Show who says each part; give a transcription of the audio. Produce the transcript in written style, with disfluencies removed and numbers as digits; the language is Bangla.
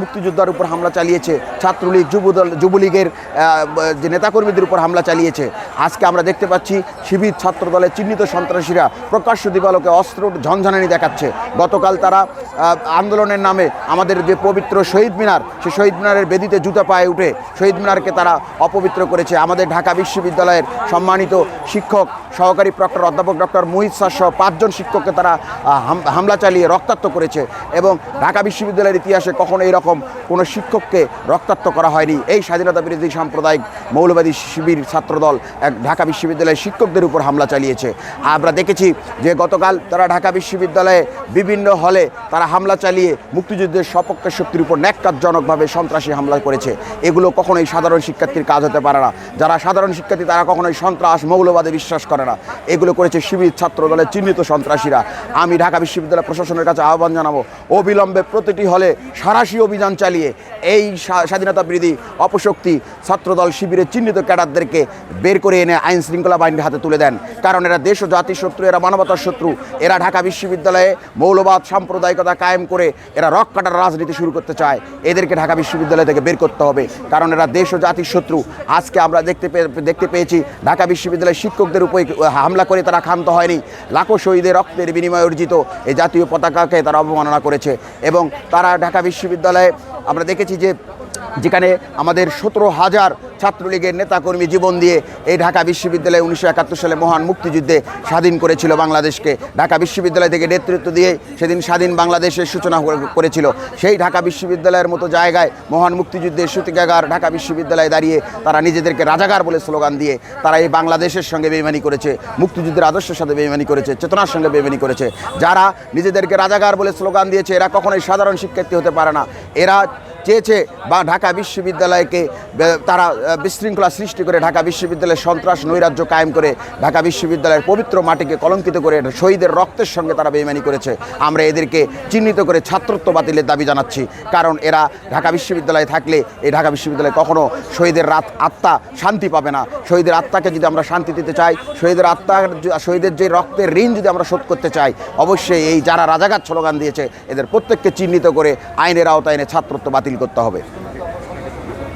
Speaker 1: মুক্তিযোদ্ধার উপর হামলা চালিয়েছে, ছাত্রলীগ যুবলীগের যে নেতাকর্মীদের উপর হামলা চালিয়েছে। আজকে আমরা দেখতে পাচ্ছি শিবির ছাত্রদলের চিহ্নিত সন্ত্রাসীরা প্রকাশ্য দিবালোকে অস্ত্র ঝনঝনানি দেখাচ্ছে। গতকাল তারা আন্দোলনের নামে আমাদের যে পবিত্র শহীদ মিনার, সেই শহীদ মিনারের বেদিতে জুতা পায়ে উঠে শহীদ মিনারকে তারা অপবিত্র করেছে। আমাদের ঢাকা বিশ্ববিদ্যালয়ের সম্মানিত শিক্ষক, সহকারী প্রক্টর অধ্যাপক ডক্টর মুহিত স্যার সহ 5 জন শিক্ষককে তারা হামলা চালিয়ে রক্তাক্ত করেছে। এবং ঢাকা বিশ্ববিদ্যালয়ের ইতিহাসে কখনো এরকম কোনো শিক্ষককে রক্তাক্ত করা হয়নি। এই স্বাধীনতা বিরোধী সাম্প্রদায়িক মৌলবাদী শিবির ছাত্রদল এক ঢাকা বিশ্ববিদ্যালয়ের শিক্ষকদের উপর হামলা চালিয়েছে। আমরা দেখেছি যে গতকাল তারা ঢাকা বিশ্ববিদ্যালয়ে বিভিন্ন হলে তারা হামলা চালিয়ে মুক্তিযুদ্ধের সপক্ষের শক্তির উপর ন্যাক্কারজনকভাবে সন্ত্রাসী হামলা করেছে। এগুলো কখনোই সাধারণ শিক্ষার্থীর কাজ হতে পারে না। যারা সাধারণ শিক্ষার্থী তারা কখনোই সন্ত্রাস মৌলবাদে বিশ্বাস করে না। এগুলো করেছে শিবির ছাত্রদলের চিহ্নিত সন্ত্রাসীরা। আমি ঢাকা বিশ্ববিদ্যালয় প্রশাসনের কাছে আহ্বান জানাবো, অবিলম্বে প্রতিটি হলে সাঁড়াশি অভিযান চালিয়ে এই স্বাধীনতা বিরোধী অপশক্তি ছাত্রদল শিবিরের চিহ্নিত ক্যাডারদেরকে বের করে এনে আইন শৃঙ্খলা বাহিনীর হাতে তুলে দেন। কারণ এরা দেশ ও জাতির শত্রু, এরা মানবতার শত্রু। এরা ঢাকা বিশ্ববিদ্যালয়ে মৌলবাদ সাম্প্রদায়িকতা কায়েম করে এরা রক কাটার রাজনীতি শুরু করতে চায়। এদেরকে ঢাকা বিশ্ববিদ্যালয় থেকে বের করতে হবে, কারণ এরা দেশ ও জাতির শত্রু। আজকে আমরা দেখতে পেয়েছি ঢাকা বিশ্ববিদ্যালয়ের শিক্ষকদের উপর হামলা করে তারা ক্ষান্ত হয়নি। লাখো শহীদের রক্তের বিনিময়ে অর্জিত এই জাতীয় পতাকাকে তারা অবমাননা করেছে। এবং তারা ঢাকা বিশ্ববিদ্যালয়ে আমরা দেখেছি যে যেখানে আমাদের 17,000 ছাত্রলীগের নেতাকর্মী জীবন দিয়ে এই ঢাকা বিশ্ববিদ্যালয়ে 1971 সালে মহান মুক্তিযুদ্ধে স্বাধীন করেছিল বাংলাদেশকে। ঢাকা বিশ্ববিদ্যালয় থেকে নেতৃত্ব দিয়ে সেদিন স্বাধীন বাংলাদেশের সূচনা করেছিল। সেই ঢাকা বিশ্ববিদ্যালয়ের মতো জায়গায় মহান মুক্তিযুদ্ধের সূতিকাগার ঢাকা বিশ্ববিদ্যালয়ে দাঁড়িয়ে তারা নিজেদেরকে রাজাকার বলে স্লোগান দিয়ে তারা এই বাংলাদেশের সঙ্গে বেইমানি করেছে, মুক্তিযুদ্ধের আদর্শের সাথে বেইমানি করেছে, চেতনার সঙ্গে বেইমানি করেছে। যারা নিজেদেরকে রাজাকার বলে স্লোগান দিয়েছে এরা কখনোই সাধারণ শিক্ষার্থী হতে পারে না। এরা চেয়েছে বা ঢাকা বিশ্ববিদ্যালয়কে তারা বিশৃঙ্খলা সৃষ্টি করে ঢাকা বিশ্ববিদ্যালয়ের সন্ত্রাস নৈরাজ্য কায়েম করে ঢাকা বিশ্ববিদ্যালয়ের পবিত্র মাটিকে কলঙ্কিত করে শহীদের রক্তের সঙ্গে তারা বেইমানি করেছে। আমরা এদেরকে চিহ্নিত করে ছাত্রত্ব বাতিলের দাবি জানাচ্ছি, কারণ এরা ঢাকা বিশ্ববিদ্যালয়ে থাকলে এই ঢাকা বিশ্ববিদ্যালয়ে কখনো শহীদের আত্মা শান্তি পাবে না। শহীদের আত্মাকে যদি আমরা শান্তি দিতে চাই, শহীদের যে রক্তের ঋণ যদি আমরা শোধ করতে চাই, অবশ্যই এই যারা রাজাকার স্লোগান দিয়েছে এদের প্রত্যেককে চিহ্নিত করে আইনের আওতায় এনে ছাত্রত্ব বাতিল করতে হবে।